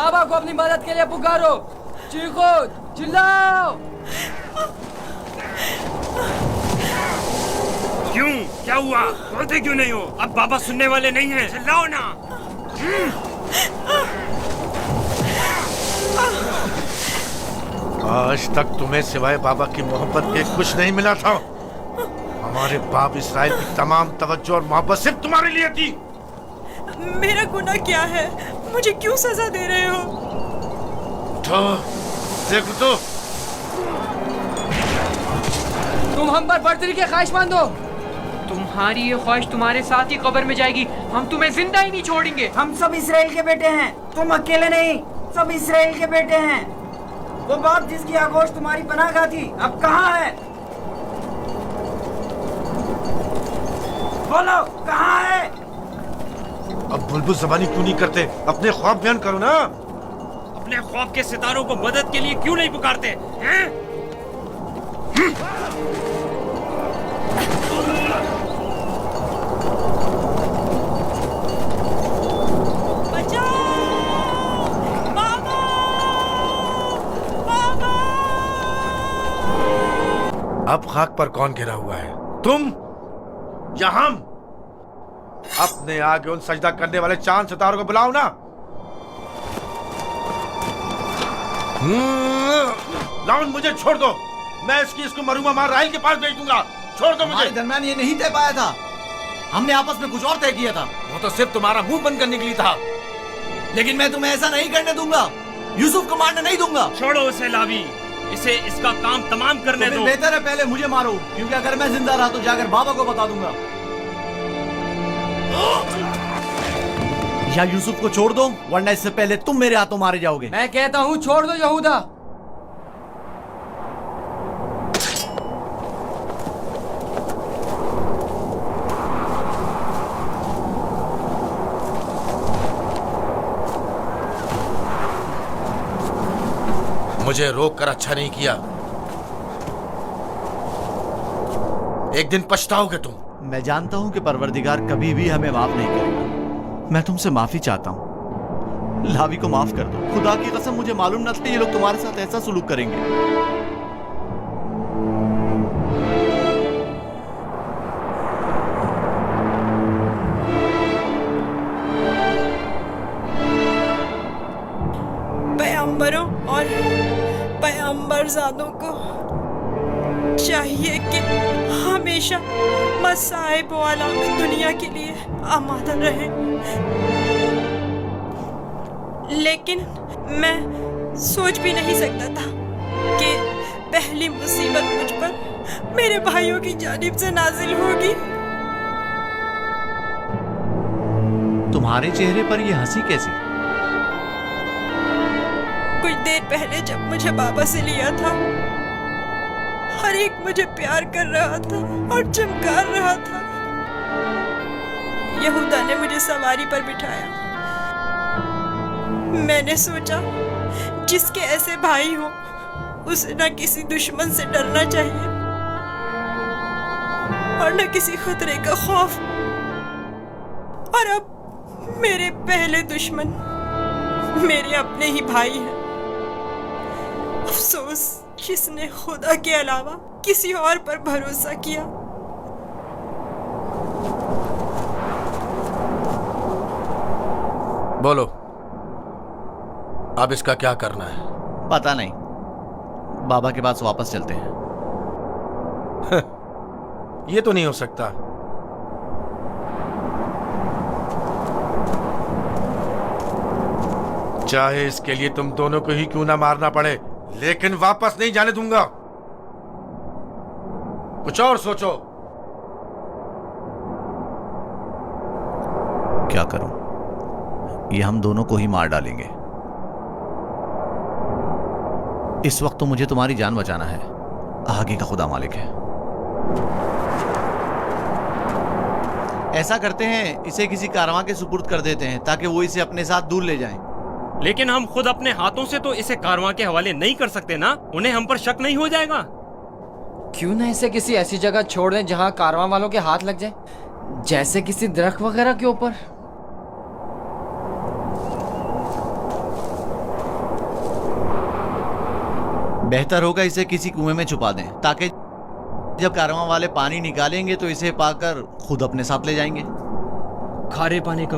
बाबा को अपनी मदद के लिए पुकारो, चीखो, चिल्लाओ। क्यों, क्या हुआ? बोलते क्यों नहीं हो? अब बाबा सुनने वाले नहीं हैं, चिल्लाओ ना। आज तक तुम्हें सिवाय बाबा की मोहब्बत के कुछ नहीं मिला था। हमारे बाप इसराइल की तमाम तवज्जो और मोहब्बत सिर्फ तुम्हारे लिए थी। मेरा गुनाह क्या है? मुझे क्यों सजा दे रहे हो? तो देखो तो, तुम हम पर बर्तरी के ख्वाहिशमंद हो। तुम्हारी ये ख्वाहिश तुम्हारे साथ ही कब्र में जाएगी। हम तुम्हें जिंदा ही नहीं छोड़ेंगे। हम सब इसराइल के बेटे हैं, तुम अकेले नहीं, सब इसराइल के बेटे हैं। वो बाप जिसकी आगोश तुम्हारी पनाहगाह थी, अब कहाँ है? बोलो, कहाँ है? अब बुलबुल ज़बानी क्यों नहीं करते? अपने ख्वाब बयान करो ना। अपने ख्वाब के सितारों को मदद के लिए क्यों नहीं पुकारते हैं? अब खाक पर कौन गिरा हुआ है, तुम या हम? अपने आगे उन सजदा करने वाले चांद सितारों को बुलाओ ना। लाउन, मुझे छोड़ दो। मैं इसको मरूमा मार राइल के पास भेज दूंगा। छोड़ दो मुझे। दरमियान ये नहीं तय पाया था, हमने आपस में कुछ और तय किया था। वो तो सिर्फ तुम्हारा मुंह बंद करने के लिए था। लेकिन मैं तुम्हें ऐसा नहीं करने दूंगा, यूसुफ को मारने नहीं दूंगा। छोड़ो उसे लावी, इसे इसका काम तमाम करने दो। बेहतर है पहले मुझे मारो, क्योंकि अगर मैं जिंदा रहा तो जाकर बाबा को बता दूंगा। या यूसुफ को छोड़ दो, वरना इससे पहले तुम मेरे हाथों मारे जाओगे। मैं कहता हूँ छोड़ दो यहूदा। मुझे रोक कर अच्छा नहीं किया। एक दिन पछताओगे तुम। मैं जानता हूं कि परवरदिगार कभी भी हमें माफ नहीं करेगा। मैं तुमसे माफी चाहता हूं, लावी को माफ कर दो। खुदा की कसम, मुझे मालूम न था ये लोग तुम्हारे साथ ऐसा सुलूक करेंगे। पैगंबरों और पैगंबरजादों को चाहिए कि हमेशा मसाइब वाला दुनिया के लिए आमादा रहे, लेकिन मैं सोच भी नहीं सकता था कि पहली मुसीबत मुझ पर मेरे भाइयों की जानिब से नाजिल होगी। तुम्हारे चेहरे पर यह हंसी कैसी? कुछ देर पहले जब मुझे बाबा से लिया था, हर एक मुझे प्यार कर रहा था और चमकार रहा था। यहूदा ने मुझे सवारी पर बिठाया। मैंने सोचा जिसके ऐसे भाई हो उसे न किसी दुश्मन से डरना चाहिए और न किसी खतरे का खौफ। और अब मेरे पहले दुश्मन मेरे अपने ही भाई हैं। अफसोस जिसने खुदा के अलावा किसी और पर भरोसा किया। बोलो, अब इसका क्या करना है? पता नहीं, बाबा के पास वापस चलते हैं। ये तो नहीं हो सकता। चाहे इसके लिए तुम दोनों को ही क्यों ना मारना पड़े, लेकिन वापस नहीं जाने दूंगा। कुछ और सोचो। क्या करूं? ये हम दोनों को ही मार डालेंगे। इस वक्त तो मुझे तुम्हारी जान बचाना है, आगे का खुदा मालिक है। ऐसा करते हैं, इसे किसी कारवां के सुपुर्द कर देते हैं ताकि वो इसे अपने साथ दूर ले जाएं। लेकिन हम खुद अपने हाथों से तो इसे कारवां के हवाले नहीं कर सकते ना। उन्हें हम पर शक नहीं हो जाएगा? क्यों ना इसे किसी ऐसी जगह छोड़ दें जहां कारवां वालों के हाथ लग जाए, जैसे किसी दरख्त वगैरह के ऊपर। बेहतर होगा इसे किसी कुएं में छुपा दें, ताकि जब कारवां वाले पानी निकालेंगे तो इसे पाकर खुद अपने साथ ले जाएंगे। खारे पानी का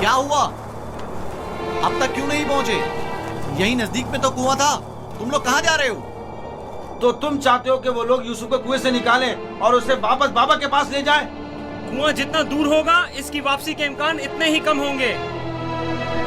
क्या हुआ? अब तक क्यों नहीं पहुंचे? यही नजदीक में तो कुआं था। तुम लोग कहाँ जा रहे हो? तो तुम चाहते हो कि वो लोग यूसुफ को कुएं से निकालें और उसे वापस बाबा के पास ले जाएं? कुआं जितना दूर होगा इसकी वापसी के इम्कान इतने ही कम होंगे।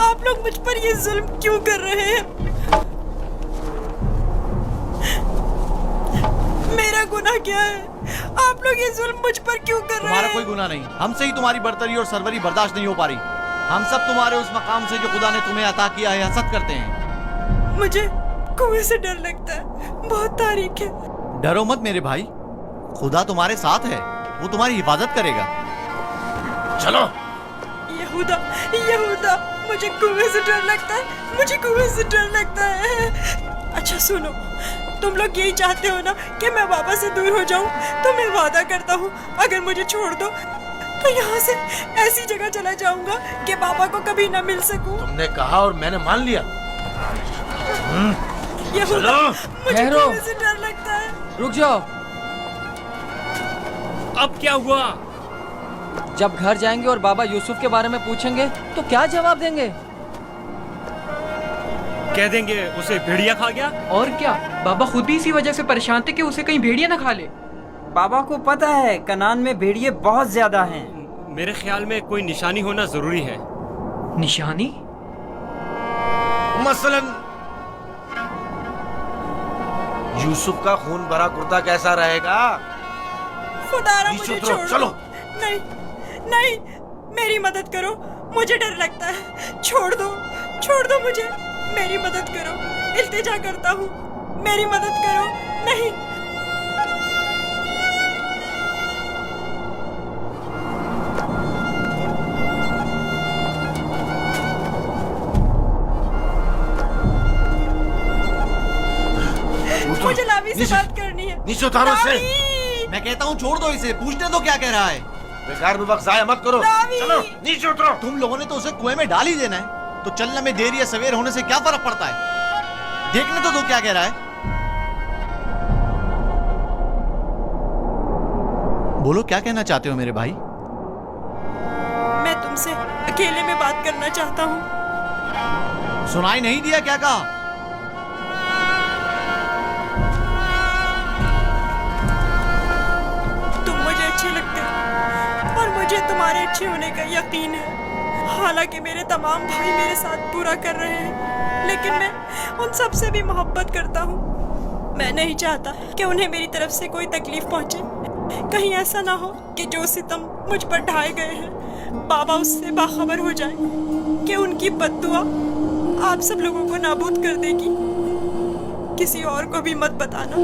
आप लोग मुझ पर ये जुल्म क्यों कर रहे हैं? मेरा गुनाह क्या है? आप लोग ये जुल्म मुझ पर क्यों कर रहे तुम्हारा हैं? कोई गुनाह नहीं। हमसे ही तुम्हारी बर्तरी और सरवरी बर्दाश्त नहीं हो पा रही। हम सब तुम्हारे उस मकाम से जो खुदा ने तुम्हें अता किया है हसद करते हैं। मुझे कुएं से डर लगता है, बहुत तारीख है। डरो मत मेरे भाई, खुदा तुम्हारे साथ है, वो तुम्हारी हिफाजत करेगा। चलो। यहूदा, यहूदा, मुझे कुएं से डर लगता है, मुझे कुएं से डर लगता है। अच्छा सुनो, तुम लोग यही चाहते हो ना कि मैं बाबा से दूर हो जाऊं? तो मैं वादा करता हूँ अगर मुझे छोड़ दो तो यहाँ से ऐसी जगह चला जाऊंगा कि बाबा को कभी ना मिल सकूं। तुमने कहा और मैंने मान लिया। यहूदा, मुझे ठहरो। कुएं से डर लगता है। रुक जाओ। अब क्या हुआ? जब घर जाएंगे और बाबा यूसुफ के बारे में पूछेंगे तो क्या जवाब देंगे? कह देंगे उसे भेड़िया खा गया। और क्या, बाबा खुद भी इसी वजह से परेशान थे कि उसे कहीं भेड़िया ना खा ले। बाबा को पता है कनान में भेड़िए बहुत ज्यादा हैं। मेरे ख्याल में कोई निशानी होना जरूरी है। निशानी? मसलन यूसुफ का खून भरा कुर्ता कैसा रहेगा? खुदारा नीचे मुझे उतरो, छोड़ चलो। दो। नहीं, नहीं, मेरी मदद करो, मुझे डर लगता है। छोड़ दो मुझे, मेरी मदद करो, इल्तिजा करता हूँ, मेरी मदद करो। नहीं। मुझे लावी से बात करनी है। नीचे उतारो इसे। लावी! मैं कहता हूँ छोड़ दो इसे, पूछने दो क्या कह रहा है। बेकार में वक्त जाया मत करो। लावी! चलो नीचे उतरो। तुम लोगों ने तो उसे कुएं में डाल ही देना है, तो चलने में देर या सवेर होने से क्या फर्क पड़ता है? देखने तो दो क्या कह रहा है। बोलो क्या कहना चाहते हो मेरे भाई? मैं तुमसे अकेले में बात करना चाहता हूँ। सुनाई नहीं दिया क्या कहा? तुम मुझे अच्छे लगते हो और मुझे तुम्हारे अच्छे होने का यकीन है। हालांकि मेरे तमाम भाई मेरे साथ बुरा कर रहे हैं, लेकिन मैं उन सब से भी मोहब्बत करता हूँ। मैं नहीं चाहता कि उन्हें मेरी तरफ से कोई तकलीफ पहुँचे। कहीं ऐसा ना हो कि जो सितम मुझ पर ढाए गए हैं बाबा उससे बाखबर हो जाए कि उनकी बद्दुआ आप सब लोगों को नाबूद कर देगी। किसी और को भी मत बताना,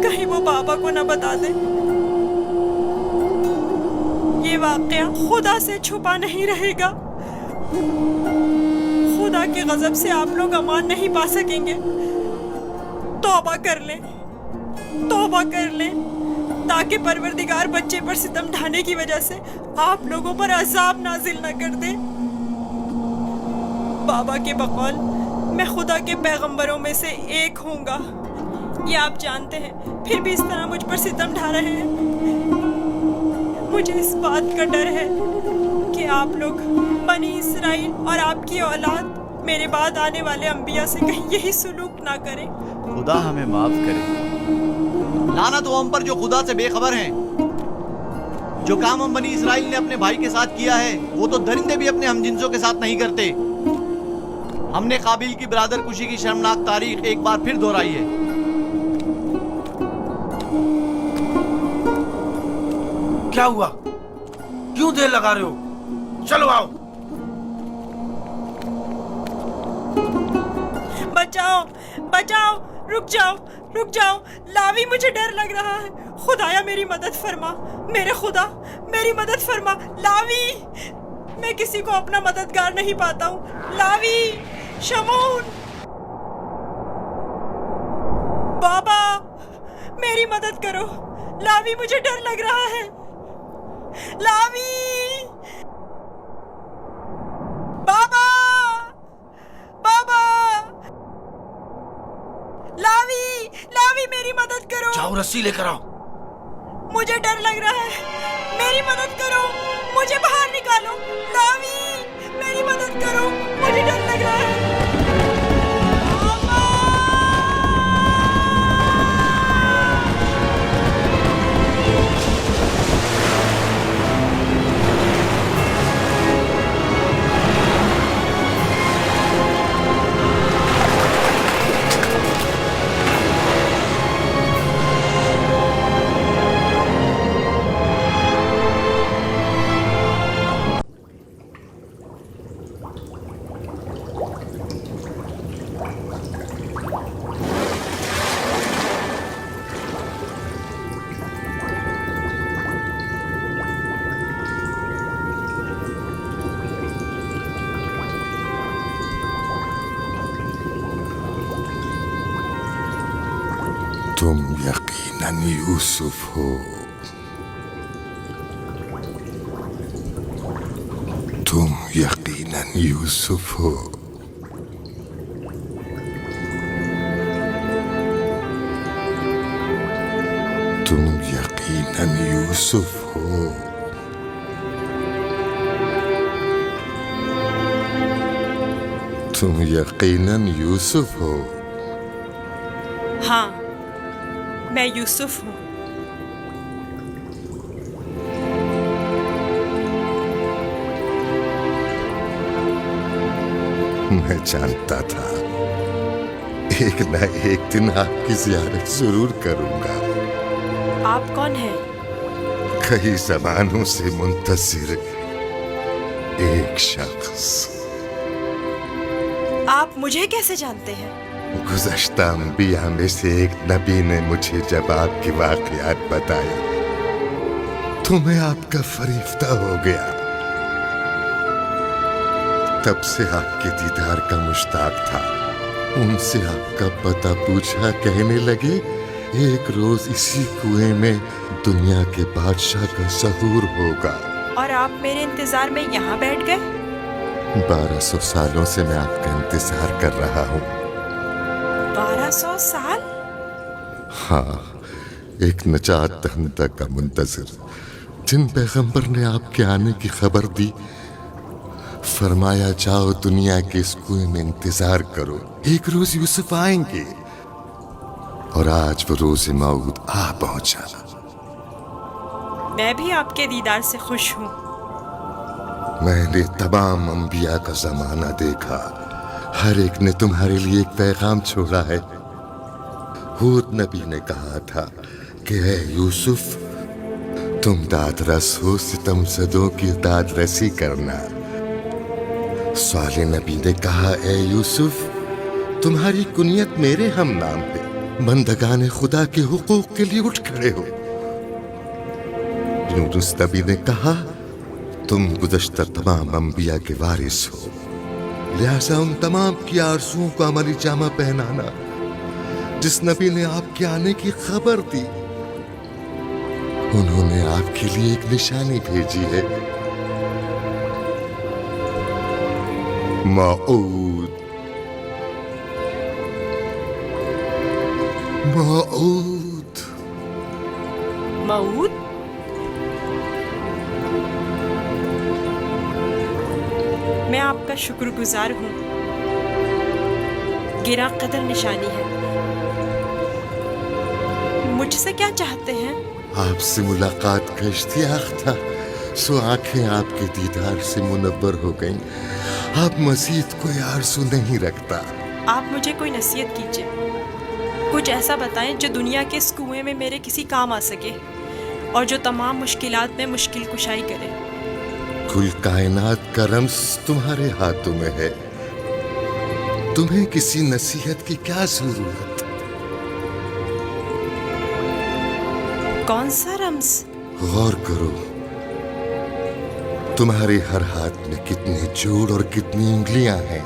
कहीं वो बाबा को ना बता दे। ये वाकया खुदा से छुपा नहीं रहेगा। खुदा के गजब से आप लोग अमान नहीं पा सकेंगे। तौबा कर लें, तौबा कर लें, ताकि परवरदिगार बच्चे पर सितम ढाने की वजह से आप लोगों पर अजाब नाजिल न कर दे। बाबा के बकौल मैं खुदा के पैगंबरों में से एक हूँगा। ये आप जानते हैं, फिर भी इस तरह मुझ पर सितम ढा रहे हैं। मुझे इस बात का डर है कि आप लोग बनी इसराइल और आपकी औलाद मेरे बाद आने वाले अंबिया से कहीं यही सुलूक ना करें। खुदा हमें माफ करे। लानत हो हम पर जो खुदा से बेखबर हैं। जो काम हम बनी इसराइल ने अपने भाई के साथ किया है वो तो दरिंदे भी अपने हमजिंसों के साथ नहीं करते। हमने काबिल की बरादर कुशी की शर्मनाक तारीख एक बार फिर दोहराई है। क्या हुआ? क्यों देर लगा रहे हो? चलो आओ। बचाओ, बचाओ, रुक जाओ, रुक जाओ। लावी, मुझे डर लग रहा है। खुदाया मेरी मदद फरमा, मेरे खुदा मेरी मदद फरमा। लावी, मैं किसी को अपना मददगार नहीं पाता हूँ। लावी, शमून, बाबा मेरी मदद करो। लावी, मुझे डर लग रहा है। लावी, बाबा, बाबा, लावी, लावी मेरी मदद करो। जाओ रस्सी लेकर आओ। मुझे डर लग रहा है, मेरी मदद करो, मुझे बाहर निकालो। लावी, मेरी मदद करो, मुझे डर लग रहा है। तुम यकीनन यूसुफ हो। तुम यकीनन यूसुफ हो। तुम यकीनन यूसुफ हो। तुम यकीनन यूसुफ हो। हाँ, मैं यूसुफ हूँ। मैं जानता था एक न एक दिन आपकी ज़ियारत जरूर करूंगा। आप कौन हैं? कई ज़मानों से मुंतज़िर एक शख्स। आप मुझे कैसे जानते हैं? गुज़श्ता अंबिया में से एक नबी ने मुझे जब आपकी वाक़ियात बताई तो मैं आपका फरिश्ता हो गया। तब से आपके दीदार का मुश्ताक था। उनसे आपका पता पूछा, कहने लगे एक रोज इसी कुएं में दुनिया के बादशाह का ज़हूर होगा। और आप मेरे इंतजार में यहाँ बैठ गए? 1200 सालों से मैं आपका इंतजार कर रहा हूँ। 1200 साल? हाँ, एक नजात दहंदा का मुंतज़िर, जिन पैगंबर ने आपके आने की खबर दी, फरमाया जाओ दुनिया के इस कुएं में इंतजार करो, एक रोज यूसुफ आएंगे। और आज वो रोज़ मौद आ पहुंचा। मैं भी आपके दीदार से खुश हूँ। मैंने तमाम अंबिया का जमाना देखा, हर एक ने तुम्हारे लिए एक पैगाम छोड़ा है। हूद नबी ने कहा था कि ऐ यूसुफ, तुम दादरस हो, सितमज़दों की दादरसी करना। साले नबी ने कहा, ऐ यूसुफ, तुम्हारी कुनियत मेरे हम नाम पे, बंदगाने खुदा के हुकूक के लिए उठ खड़े हो। यूनुस नबी ने कहा, तुम गुज़श्ता तमाम अंबिया के वारिस हो, लिहाजा उन तमाम की आरज़ुओं को अमली जामा पहनाना जिस नबी ने आपके आने की खबर दी। उन्होंने आपके लिए एक निशानी भेजी है, मऊद। मौत। मऊद? मैं आपका शुक्रगुजार हूँ। गिरा कदर निशानी है। मुझसे क्या चाहते हैं? आपसे मुलाकात का इश्तियाक था, सो आंखें आपके दीदार से मुनव्वर हो गईं। आप मजीद कोई आरज़ू नहीं रखता। आप मुझे कोई नसीहत कीजिए, कुछ ऐसा बताएं जो दुनिया के इस कुएं में मेरे किसी काम आ सके और जो तमाम मुश्किलात में मुश्किल कुशाई करे। कुल कायनात का रम्स तुम्हारे हाथों में है, तुम्हें किसी नसीहत की क्या जरूरत? कौन सा रम्स? गौर करो, तुम्हारे हर हाथ में कितने जोड़ और कितनी उंगलियां हैं।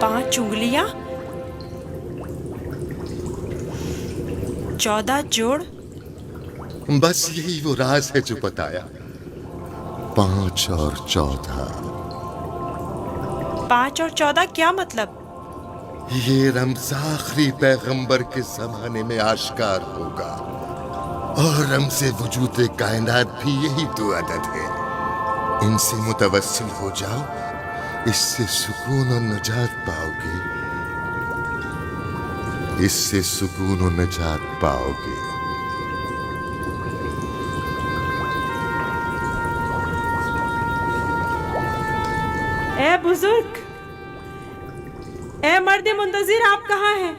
5 उंगलियां, 14 जोड़। बस यही वो राज है जो बताया। 5 और 14। 5 और 14 क्या मतलब? ये रम्ज़ आखिरी पैगंबर के जमाने में आश्कार होगा, और रम्ज़े वजूद कायनात भी यही 2 अदद है। इनसे मुतवस्सिल हो जाओ, इससे सुकून और नजात पाओगे, इससे सुकून और नजात पाओगे। ए बुजुर्ग, ए मर्द मुंतजिर, आप कहाँ हैं?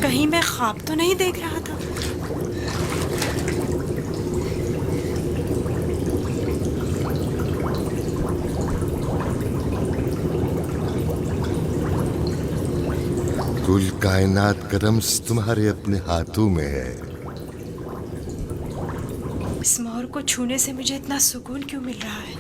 कहीं मैं ख्वाब तो नहीं देख रहा था? कुल कायनात का रम्ज़ तुम्हारे अपने हाथों में है। इस मोहर को छूने से मुझे इतना सुकून क्यों मिल रहा है?